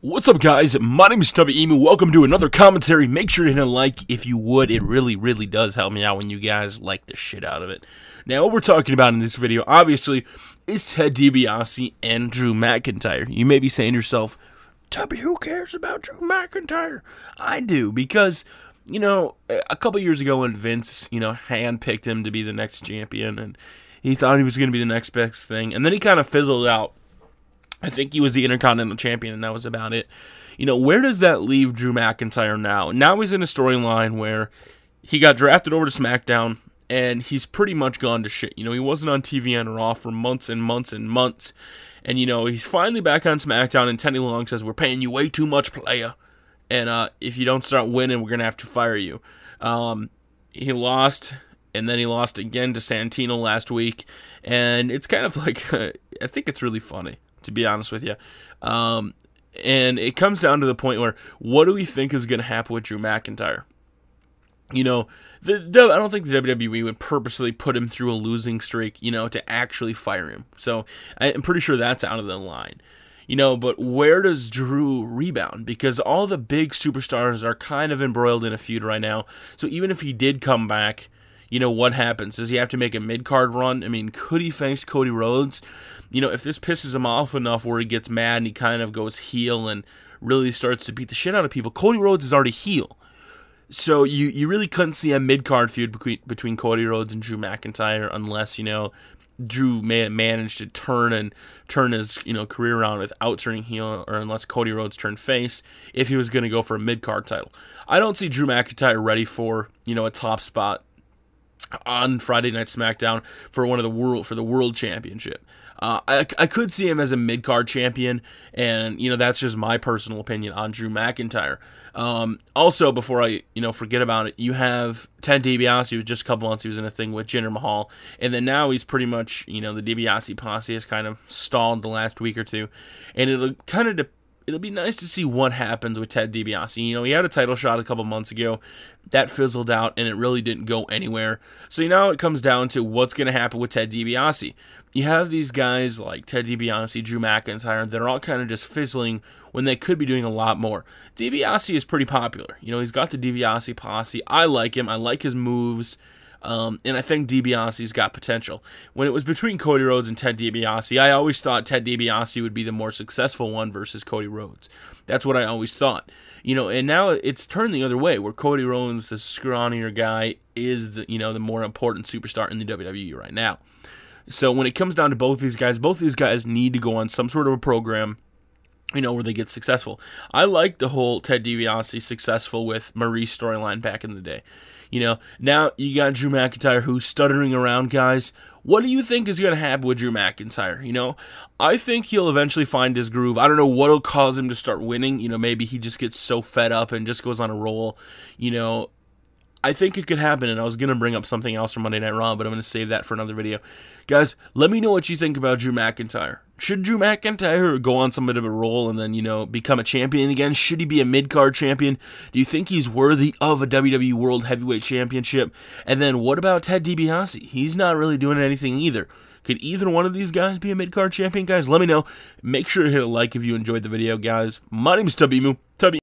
What's up, guys? My name is Tubby. Welcome to another commentary. Make sure to hit a like if you would. It really does help me out when you guys like the shit out of it. Now, what we're talking about in this video, obviously, is Ted DiBiase and Drew McIntyre. You may be saying to yourself, Tubby, who cares about Drew McIntyre? I do, because, you know, a couple years ago when Vince, handpicked him to be the next champion, and he thought he was going to be the next best thing, and then he kind of fizzled out. I think he was the Intercontinental Champion, and that was about it. Where does that leave Drew McIntyre now? Now he's in a storyline where he got drafted over to SmackDown, and he's pretty much gone to shit. He wasn't on TV and Raw for months and months and months. And, he's finally back on SmackDown, and Teddy Long says, we're paying you way too much, playa. And if you don't start winning, we're going to have to fire you. He lost, and then he lost again to Santino last week. And it's kind of like, I think it's really funny, to be honest with you. And it comes down to the point where, what do we think is going to happen with Drew McIntyre? I don't think the WWE would purposely put him through a losing streak, to actually fire him. So I'm pretty sure that's out of the line. But where does Drew rebound? Because all the big superstars are kind of embroiled in a feud right now. So even if he did come back, what happens? Does he have to make a mid-card run? I mean, could he face Cody Rhodes? If this pisses him off enough where he gets mad and he kind of goes heel and really starts to beat the shit out of people, Cody Rhodes is already heel. So you really couldn't see a mid-card feud between Cody Rhodes and Drew McIntyre unless, Drew may manage to turn his, career around without turning heel, or unless Cody Rhodes turned face if he was going to go for a mid-card title. I don't see Drew McIntyre ready for, a top spot on Friday Night SmackDown for the World Championship. I could see him as a mid-card champion, and, that's just my personal opinion on Drew McIntyre. Also, before I, forget about it, you have Ted DiBiase, who was just a couple months, he was in a thing with Jinder Mahal, and then now he's pretty much, the DiBiase posse has kind of stalled the last week or two, and it'll be nice to see what happens with Ted DiBiase. He had a title shot a couple months ago. That fizzled out, and it really didn't go anywhere. So now it comes down to what's going to happen with Ted DiBiase. You have these guys like Ted DiBiase, Drew McIntyre, that are all kind of just fizzling when they could be doing a lot more. DiBiase is pretty popular. He's got the DiBiase posse. I like him. I like his moves. And I think DiBiase's got potential. When it was between Cody Rhodes and Ted DiBiase, I always thought Ted DiBiase would be the more successful one versus Cody Rhodes. That's what I always thought. And now it's turned the other way, where Cody Rhodes, the scrawnier guy, is the more important superstar in the WWE right now. So when it comes down to both these guys need to go on some sort of a program, where they get successful. I like the whole Ted DiBiase successful with Maurice storyline back in the day. Now you got Drew McIntyre who's stuttering around, guys. What do you think is going to happen with Drew McIntyre? I think he'll eventually find his groove. I don't know what'll cause him to start winning. Maybe he just gets so fed up and just goes on a roll. I think it could happen, and I was going to bring up something else from Monday Night Raw, but I'm going to save that for another video. Guys, let me know what you think about Drew McIntyre. Should Drew McIntyre go on some bit of a roll and then, become a champion again? Should he be a mid-card champion? Do you think he's worthy of a WWE World Heavyweight Championship? And then what about Ted DiBiase? He's not really doing anything either. Could either one of these guys be a mid-card champion, guys? Let me know. Make sure to hit a like if you enjoyed the video, guys. My name is Tubby.